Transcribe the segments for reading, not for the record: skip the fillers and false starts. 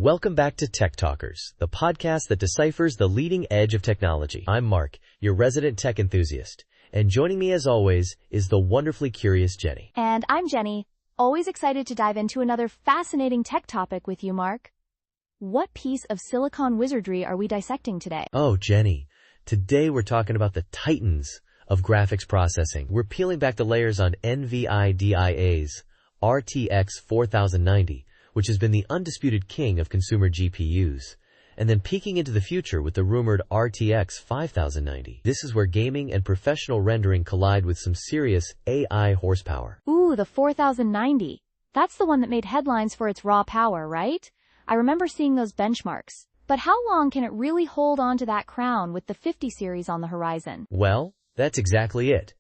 Welcome back to Tech Talkers, the podcast that deciphers the leading edge of technology. I'm Mark, your resident tech enthusiast, and joining me as always is the wonderfully curious Jenny. And I'm Jenny, always excited to dive into another fascinating tech topic with you, Mark. What piece of silicon wizardry are we dissecting today? Oh, Jenny, today we're talking about the titans of graphics processing. We're peeling back the layers on NVIDIA's RTX 4090, which has been the undisputed king of consumer GPUs, and then peeking into the future with the rumored RTX 5090. This is where gaming and professional rendering collide with some serious AI horsepower. Ooh, the 4090. That's the one that made headlines for its raw power, right? I remember seeing those benchmarks. But how long can it really hold on to that crown with the 50 series on the horizon? Well, that's exactly it.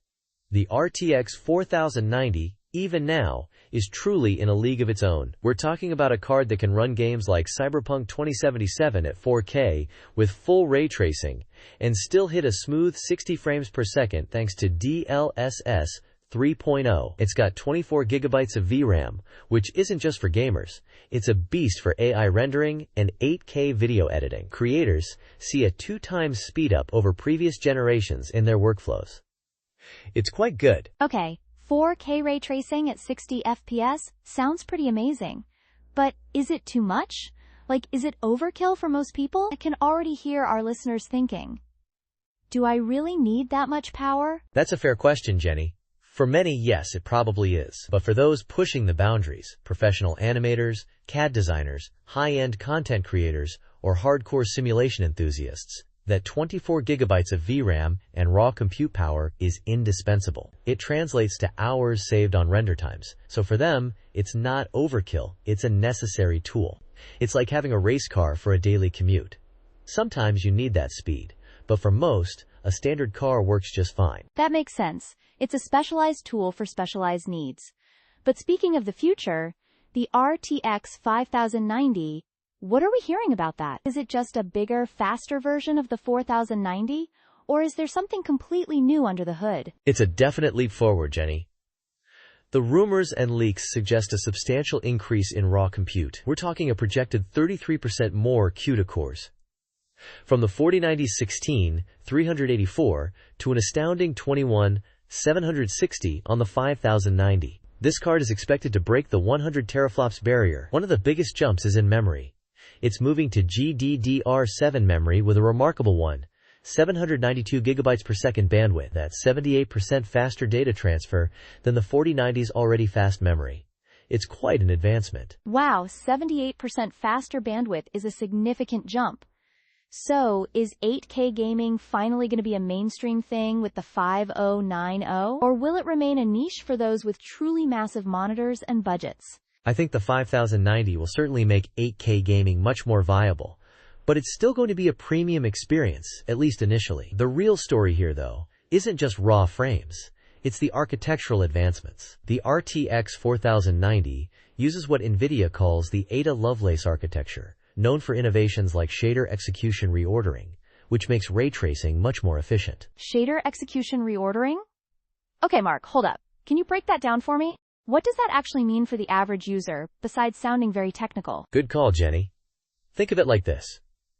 The RTX 4090, even now, is truly in a league of its own. We're talking about a card that can run games like Cyberpunk 2077 at 4K with full ray tracing and still hit a smooth 60 frames per second thanks to DLSS 3.0. It's got 24 gigabytes of VRAM, which isn't just for gamers. It's a beast for AI rendering and 8K video editing. Creators see a 2x speed up over previous generations in their workflows. It's quite good. Okay, 4K ray tracing at 60 FPS sounds pretty amazing. But is it too much? Like, is it overkill for most people? I can already hear our listeners thinking, do I really need that much power? That's a fair question, Jenny. For many, yes, it probably is. But for those pushing the boundaries, professional animators, CAD designers, high-end content creators, or hardcore simulation enthusiasts, that 24 gigabytes of VRAM and raw compute power is indispensable. It translates to hours saved on render times. So for them, it's not overkill, it's a necessary tool. It's like having a race car for a daily commute. Sometimes you need that speed, but for most, a standard car works just fine. That makes sense. It's a specialized tool for specialized needs. But speaking of the future, the RTX 5090, what are we hearing about that? Is it just a bigger, faster version of the 4090? Or is there something completely new under the hood? It's a definite leap forward, Jenny. The rumors and leaks suggest a substantial increase in raw compute. We're talking a projected 33% more CUDA cores. From the 4090's 16, 384 to an astounding 21, 760 on the 5090. This card is expected to break the 100 teraflops barrier. One of the biggest jumps is in memory. It's moving to GDDR7 memory with a remarkable 792 gigabytes per second bandwidth. That's 78% faster data transfer than the 4090's already fast memory. It's quite an advancement. Wow, 78% faster bandwidth is a significant jump. So, is 8K gaming finally going to be a mainstream thing with the 5090? Or will it remain a niche for those with truly massive monitors and budgets? I think the 5090 will certainly make 8K gaming much more viable, but it's still going to be a premium experience, at least initially. The real story here, though, isn't just raw frames. It's the architectural advancements. The RTX 4090 uses what NVIDIA calls the Ada Lovelace architecture, known for innovations like shader execution reordering, which makes ray tracing much more efficient. Shader execution reordering? Okay, Mark, hold up. Can you break that down for me? What does that actually mean for the average user, besides sounding very technical? Good call, Jenny. Think of it like this.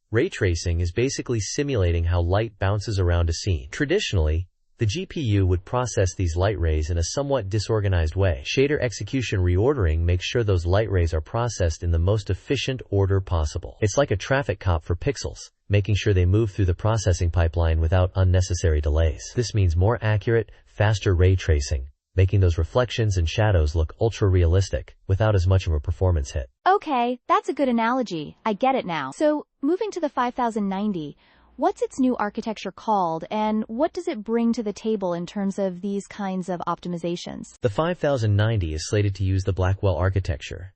Ray tracing is basically simulating how light bounces around a scene. Traditionally, the GPU would process these light rays in a somewhat disorganized way. Shader execution reordering makes sure those light rays are processed in the most efficient order possible. It's like a traffic cop for pixels, making sure they move through the processing pipeline without unnecessary delays. This means more accurate, faster ray tracing, making those reflections and shadows look ultra-realistic without as much of a performance hit. Okay, that's a good analogy. I get it now. So, moving to the 5090, what's its new architecture called, and what does it bring to the table in terms of these kinds of optimizations? The 5090 is slated to use the Blackwell architecture.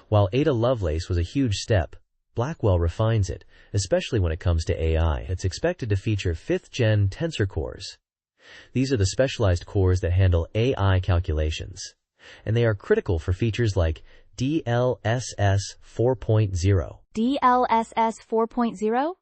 While Ada Lovelace was a huge step, Blackwell refines it, especially when it comes to AI. It's expected to feature 5th-gen tensor cores. These are the specialized cores that handle AI calculations, and they are critical for features like DLSS 4.0. DLSS 4.0?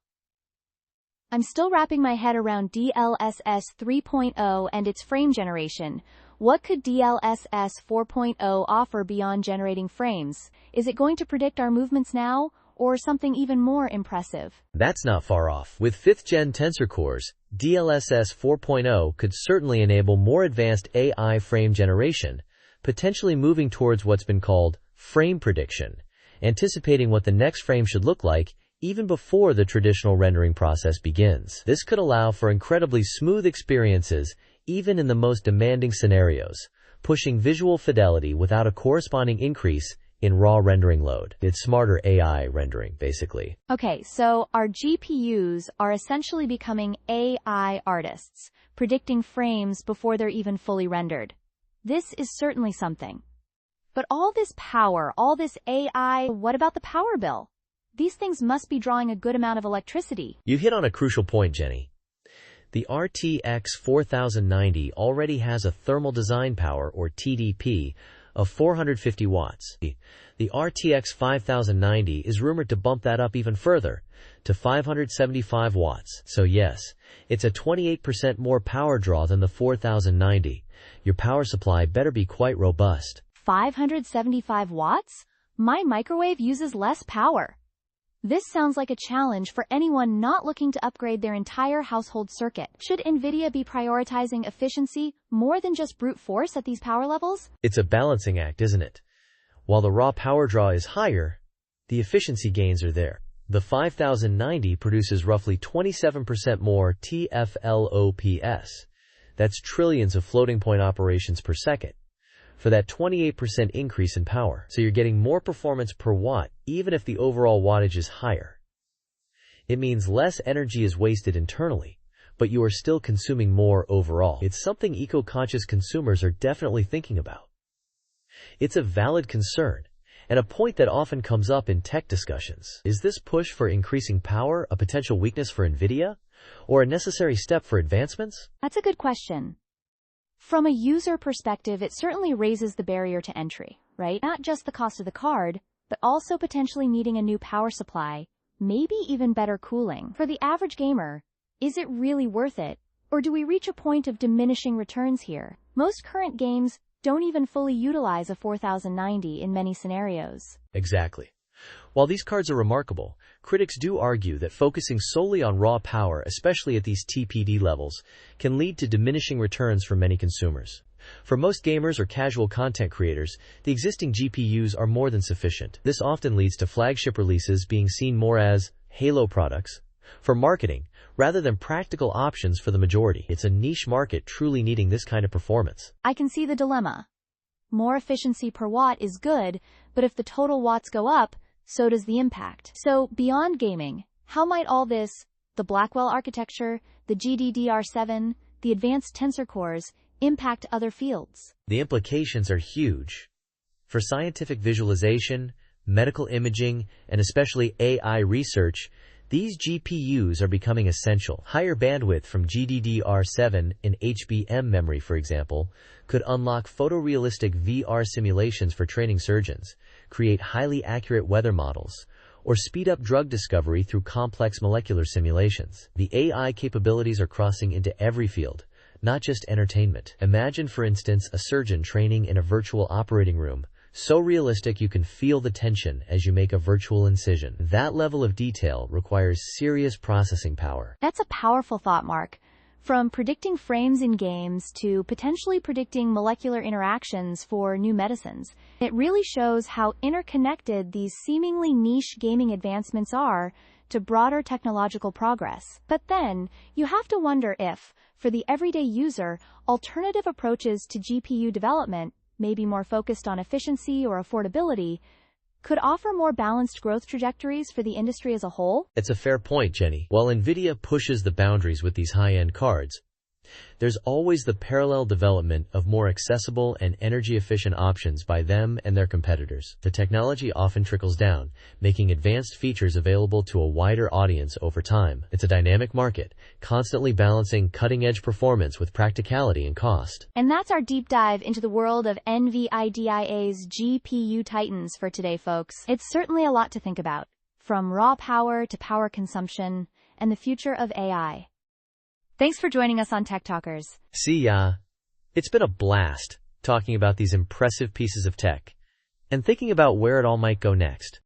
I'm still wrapping my head around DLSS 3.0 and its frame generation. What could DLSS 4.0 offer beyond generating frames? Is it going to predict our movements now, or something even more impressive? That's not far off. With 5th-gen tensor cores, DLSS 4.0 could certainly enable more advanced AI frame generation, potentially moving towards what's been called frame prediction, anticipating what the next frame should look like even before the traditional rendering process begins. This could allow for incredibly smooth experiences even in the most demanding scenarios, pushing visual fidelity without a corresponding increase in raw rendering load. It's smarter AI rendering, basically. Okay, so our GPUs are essentially becoming AI artists, predicting frames before they're even fully rendered. This is certainly something. But all this power, all this AI, what about the power bill? These things must be drawing a good amount of electricity. You hit on a crucial point, Jenny. The RTX 4090 already has a thermal design power, or TDP, of 450 watts. The RTX 5090 is rumored to bump that up even further, to 575 watts. So yes, it's a 28% more power draw than the 4090. Your power supply better be quite robust. 575 watts? My microwave uses less power. This sounds like a challenge for anyone not looking to upgrade their entire household circuit. Should NVIDIA be prioritizing efficiency more than just brute force at these power levels? It's a balancing act, isn't it? While the raw power draw is higher, the efficiency gains are there. The 5090 produces roughly 27% more TFLOPS. That's trillions of floating point operations per second, for that 28% increase in power. So you're getting more performance per watt, even if the overall wattage is higher. It means less energy is wasted internally, but you are still consuming more overall. It's something eco-conscious consumers are definitely thinking about. It's a valid concern, and a point that often comes up in tech discussions. Is this push for increasing power a potential weakness for NVIDIA, or a necessary step for advancements? That's a good question. From a user perspective, it certainly raises the barrier to entry, right? Not just the cost of the card, but also potentially needing a new power supply, maybe even better cooling. For the average gamer, is it really worth it? Or do we reach a point of diminishing returns here? Most current games don't even fully utilize a 4090 in many scenarios. Exactly. While these cards are remarkable, critics do argue that focusing solely on raw power, especially at these TPD levels, can lead to diminishing returns for many consumers. For most gamers or casual content creators, the existing GPUs are more than sufficient. This often leads to flagship releases being seen more as halo products for marketing, rather than practical options for the majority. It's a niche market truly needing this kind of performance. I can see the dilemma. More efficiency per watt is good, but if the total watts go up, so does the impact. So, beyond gaming, how might all this, the Blackwell architecture, the GDDR7, the advanced tensor cores, impact other fields? The implications are huge. For scientific visualization, medical imaging, and especially AI research, these GPUs are becoming essential. Higher bandwidth from GDDR7 in HBM memory, for example, could unlock photorealistic VR simulations for training surgeons, create highly accurate weather models, or speed up drug discovery through complex molecular simulations. The AI capabilities are crossing into every field, not just entertainment. Imagine, for instance, a surgeon training in a virtual operating room, so realistic you can feel the tension as you make a virtual incision. That level of detail requires serious processing power. That's a powerful thought, Mark. From predicting frames in games to potentially predicting molecular interactions for new medicines, it really shows how interconnected these seemingly niche gaming advancements are to broader technological progress. But then, you have to wonder if, for the everyday user, alternative approaches to GPU development, maybe more focused on efficiency or affordability, could offer more balanced growth trajectories for the industry as a whole? It's a fair point, Jenny. While NVIDIA pushes the boundaries with these high-end cards, there's always the parallel development of more accessible and energy-efficient options by them and their competitors. The technology often trickles down, making advanced features available to a wider audience over time. It's a dynamic market, constantly balancing cutting-edge performance with practicality and cost. And that's our deep dive into the world of NVIDIA's GPU titans for today, folks. It's certainly a lot to think about, from raw power to power consumption and the future of AI. Thanks for joining us on Tech Talkers. See ya. It's been a blast talking about these impressive pieces of tech and thinking about where it all might go next.